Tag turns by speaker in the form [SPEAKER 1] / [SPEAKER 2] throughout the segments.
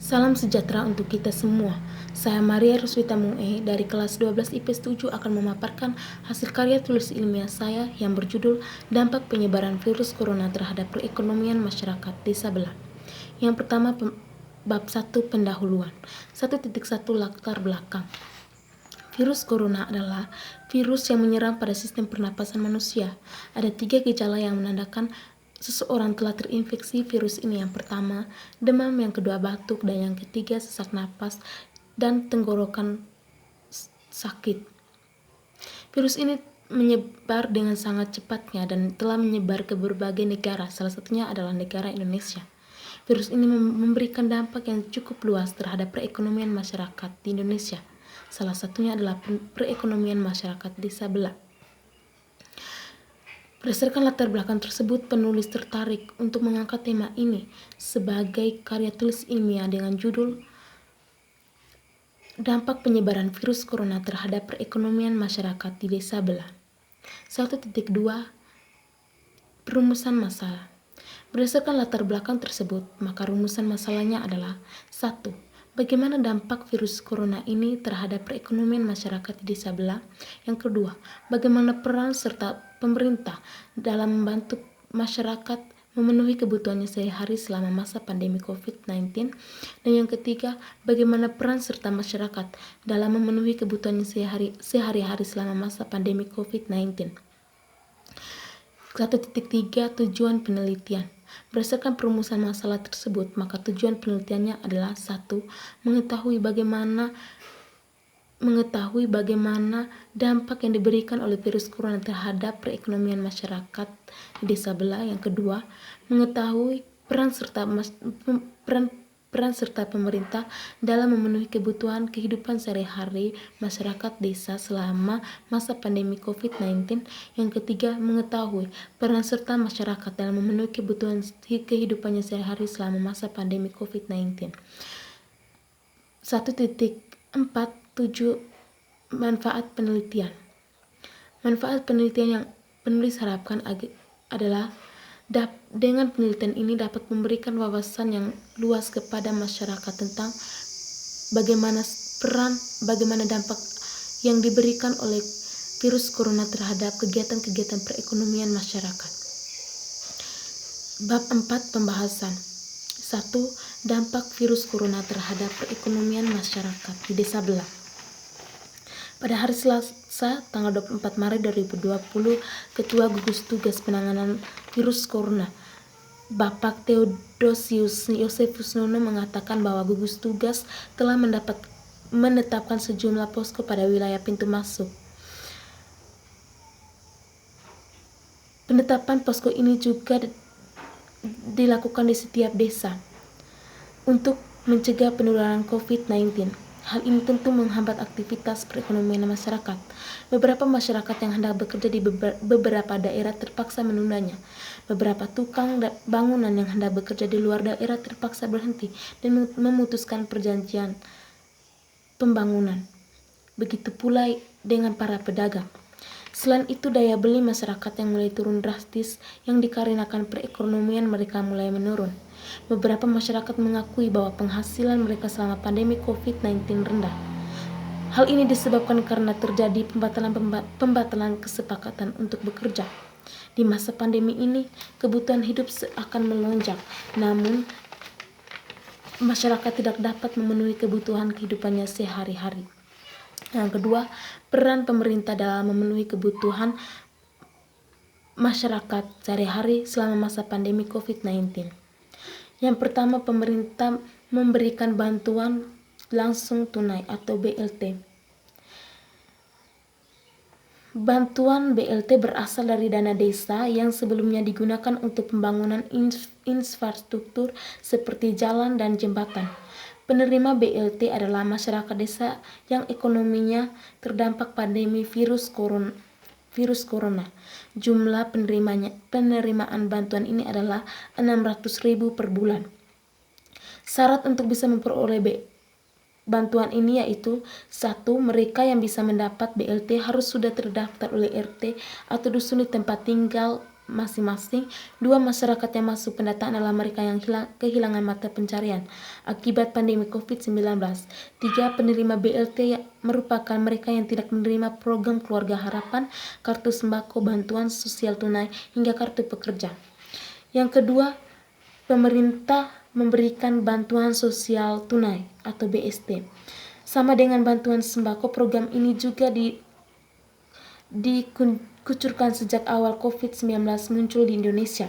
[SPEAKER 1] Salam sejahtera untuk kita semua. Saya Maria Ruswita Mue dari kelas 12 IPS 7 akan memaparkan hasil karya tulis ilmiah saya yang berjudul Dampak Penyebaran Virus Corona Terhadap Perekonomian Masyarakat Desa Belah. Yang pertama, bab 1 pendahuluan. 1.1 latar belakang. Virus corona adalah virus yang menyerang pada sistem pernapasan manusia. Ada 3 gejala yang menandakan seseorang telah terinfeksi virus ini. Yang pertama, demam, yang kedua batuk, dan yang ketiga sesak napas dan tenggorokan sakit. Virus ini menyebar dengan sangat cepatnya dan telah menyebar ke berbagai negara, salah satunya adalah negara Indonesia. Virus ini memberikan dampak yang cukup luas terhadap perekonomian masyarakat di Indonesia. Salah satunya adalah perekonomian masyarakat Desa Belah. Berdasarkan latar belakang tersebut, penulis tertarik untuk mengangkat tema ini sebagai karya tulis ilmiah dengan judul Dampak Penyebaran Virus Corona Terhadap Perekonomian Masyarakat di Desa Belah. 1.2 Perumusan masalah. Berdasarkan latar belakang tersebut, maka rumusan masalahnya adalah 1. Bagaimana dampak virus corona ini terhadap perekonomian masyarakat di Desa Belah? Yang kedua, bagaimana peran serta pemerintah dalam membantu masyarakat memenuhi kebutuhannya sehari-hari selama masa pandemi COVID-19? Dan yang ketiga, bagaimana peran serta masyarakat dalam memenuhi kebutuhannya sehari-hari selama masa pandemi COVID-19? 1.3 Tujuan penelitian. Berdasarkan perumusan masalah tersebut, maka tujuan penelitiannya adalah 1. Mengetahui bagaimana dampak yang diberikan oleh virus corona terhadap perekonomian masyarakat di Desa Belah. Yang kedua, mengetahui peran serta pemerintah dalam memenuhi kebutuhan kehidupan sehari-hari masyarakat desa selama masa pandemi COVID-19. Yang ketiga, mengetahui peran serta masyarakat dalam memenuhi kebutuhan kehidupannya sehari-hari selama masa pandemi COVID-19. 1.47 Manfaat penelitian. Manfaat penelitian yang penulis harapkan adalah dengan penelitian ini dapat memberikan wawasan yang luas kepada masyarakat tentang bagaimana dampak yang diberikan oleh virus corona terhadap kegiatan-kegiatan perekonomian masyarakat. Bab 4 pembahasan. 1. Dampak virus corona terhadap perekonomian masyarakat di Desa Belah. Pada hari Selasa, tanggal 24 Maret 2020, Ketua Gugus Tugas Penanganan Virus Corona, Bapak Theodosius Yosefus Nono mengatakan bahwa gugus tugas telah menetapkan sejumlah posko pada wilayah pintu masuk. Penetapan posko ini juga dilakukan di setiap desa untuk mencegah penularan COVID-19. Hal ini tentu menghambat aktivitas perekonomian masyarakat. Beberapa masyarakat yang hendak bekerja di beberapa daerah terpaksa menundanya. Beberapa tukang bangunan yang hendak bekerja di luar daerah terpaksa berhenti dan memutuskan perjanjian pembangunan. Begitu pula dengan para pedagang. Selain itu, daya beli masyarakat yang mulai turun drastis yang dikarenakan perekonomian mereka mulai menurun. Beberapa masyarakat mengakui bahwa penghasilan mereka selama pandemi COVID-19 rendah. Hal ini disebabkan karena terjadi pembatalan kesepakatan untuk bekerja. Di masa pandemi ini, kebutuhan hidup akan melonjak, namun masyarakat tidak dapat memenuhi kebutuhan kehidupannya sehari-hari. Yang kedua, peran pemerintah dalam memenuhi kebutuhan masyarakat sehari-hari selama masa pandemi COVID-19. Yang pertama, pemerintah memberikan bantuan langsung tunai atau BLT. Bantuan BLT berasal dari dana desa yang sebelumnya digunakan untuk pembangunan infrastruktur seperti jalan dan jembatan. Penerima BLT adalah masyarakat desa yang ekonominya terdampak pandemi virus corona. Jumlah penerimaan bantuan ini adalah 600.000 per bulan. Syarat untuk bisa memperoleh bantuan ini yaitu 1. Mereka yang bisa mendapat BLT harus sudah terdaftar oleh RT atau dusun di tempat tinggal masing-masing. 2 masyarakat yang masuk pendataan adalah mereka yang kehilangan mata pencarian akibat pandemi COVID-19. 3 penerima BLT merupakan mereka yang tidak menerima program Keluarga Harapan, kartu sembako, bantuan sosial tunai, hingga kartu pekerja. Yang kedua, pemerintah memberikan bantuan sosial tunai atau BST. Sama dengan bantuan sembako, program ini juga dikucurkan sejak awal COVID-19 muncul di Indonesia.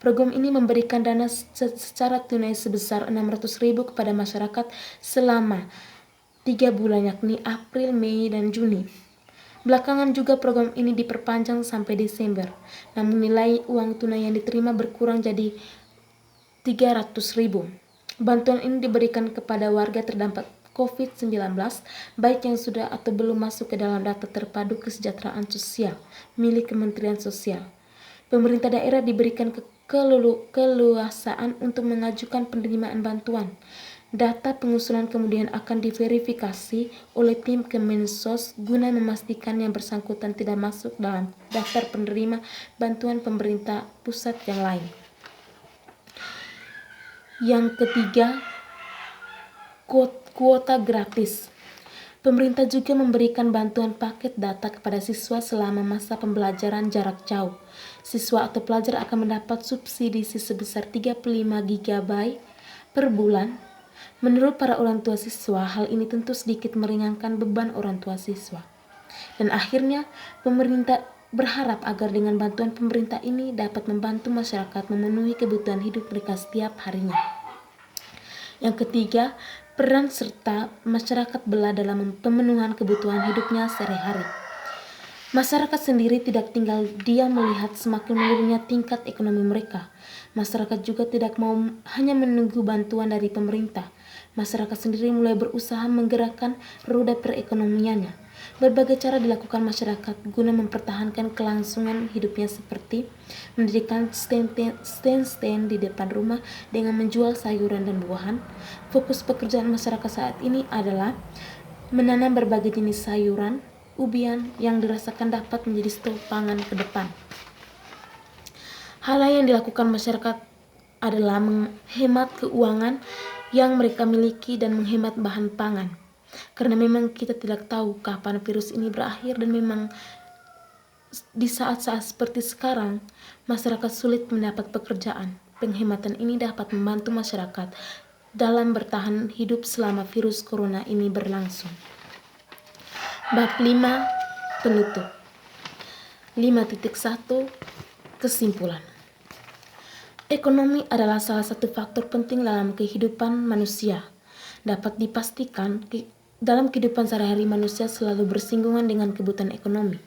[SPEAKER 1] Program ini memberikan dana secara tunai sebesar 600.000 kepada masyarakat selama 3 bulan, yakni April, Mei, dan Juni. Belakangan juga program ini diperpanjang sampai Desember, namun nilai uang tunai yang diterima berkurang jadi 300.000. Bantuan ini diberikan kepada warga terdampak COVID-19, baik yang sudah atau belum masuk ke dalam data terpadu kesejahteraan sosial milik Kementerian Sosial. Pemerintah daerah diberikan keleluasaan untuk mengajukan penerimaan bantuan. Data pengusulan kemudian akan diverifikasi oleh tim Kemensos guna memastikan yang bersangkutan tidak masuk dalam daftar penerima bantuan pemerintah pusat yang lain. Yang ketiga, kuota gratis. Pemerintah juga memberikan bantuan paket data kepada siswa selama masa pembelajaran jarak jauh. Siswa atau pelajar akan mendapat subsidi sebesar 35 GB per bulan. Menurut para orang tua siswa, hal ini tentu sedikit meringankan beban orang tua siswa. Dan akhirnya, pemerintah berharap agar dengan bantuan pemerintah ini dapat membantu masyarakat memenuhi kebutuhan hidup mereka setiap harinya. Yang ketiga, peran serta masyarakat bela dalam pemenuhan kebutuhan hidupnya sehari-hari. Masyarakat sendiri tidak tinggal diam melihat semakin menurunnya tingkat ekonomi mereka. Masyarakat juga tidak mau hanya menunggu bantuan dari pemerintah. Masyarakat sendiri mulai berusaha menggerakkan roda perekonomiannya. Berbagai cara dilakukan masyarakat guna mempertahankan kelangsungan hidupnya, seperti mendirikan stand di depan rumah dengan menjual sayuran dan buahan. Fokus pekerjaan masyarakat saat ini adalah menanam berbagai jenis sayuran, ubian yang dirasakan dapat menjadi stok pangan ke depan. Hal lain yang dilakukan masyarakat adalah menghemat keuangan yang mereka miliki dan menghemat bahan pangan. Karena memang kita tidak tahu kapan virus ini berakhir, dan memang di saat-saat seperti sekarang masyarakat sulit mendapat pekerjaan. Penghematan ini dapat membantu masyarakat dalam bertahan hidup selama virus corona ini berlangsung. Bab 5 penutup. 5.1 kesimpulan. Ekonomi adalah salah satu faktor penting dalam kehidupan manusia. Dapat dipastikan dalam kehidupan sehari-hari manusia selalu bersinggungan dengan kebutuhan ekonomi.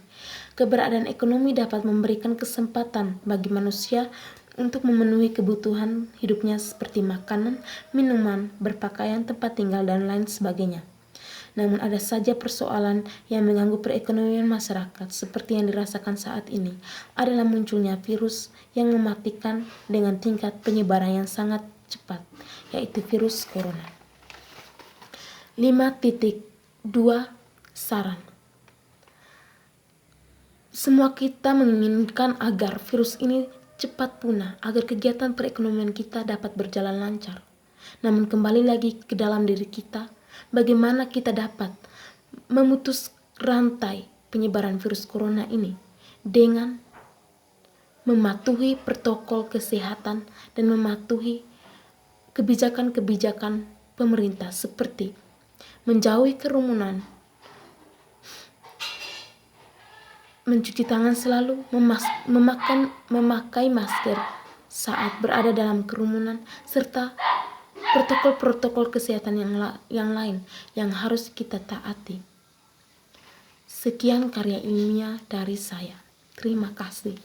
[SPEAKER 1] Keberadaan ekonomi dapat memberikan kesempatan bagi manusia untuk memenuhi kebutuhan hidupnya seperti makanan, minuman, berpakaian, tempat tinggal, dan lain sebagainya. Namun ada saja persoalan yang mengganggu perekonomian masyarakat, seperti yang dirasakan saat ini adalah munculnya virus yang mematikan dengan tingkat penyebaran yang sangat cepat, yaitu virus corona. 5.2 saran. Semua kita menginginkan agar virus ini cepat punah, agar kegiatan perekonomian kita dapat berjalan lancar. Namun kembali lagi ke dalam diri kita, bagaimana kita dapat memutus rantai penyebaran virus corona ini dengan mematuhi protokol kesehatan dan mematuhi kebijakan-kebijakan pemerintah, seperti menjauhi kerumunan, mencuci tangan selalu, memakai masker saat berada dalam kerumunan, serta protokol-protokol kesehatan yang lain yang harus kita taati. Sekian karya ilmiah dari saya. Terima kasih.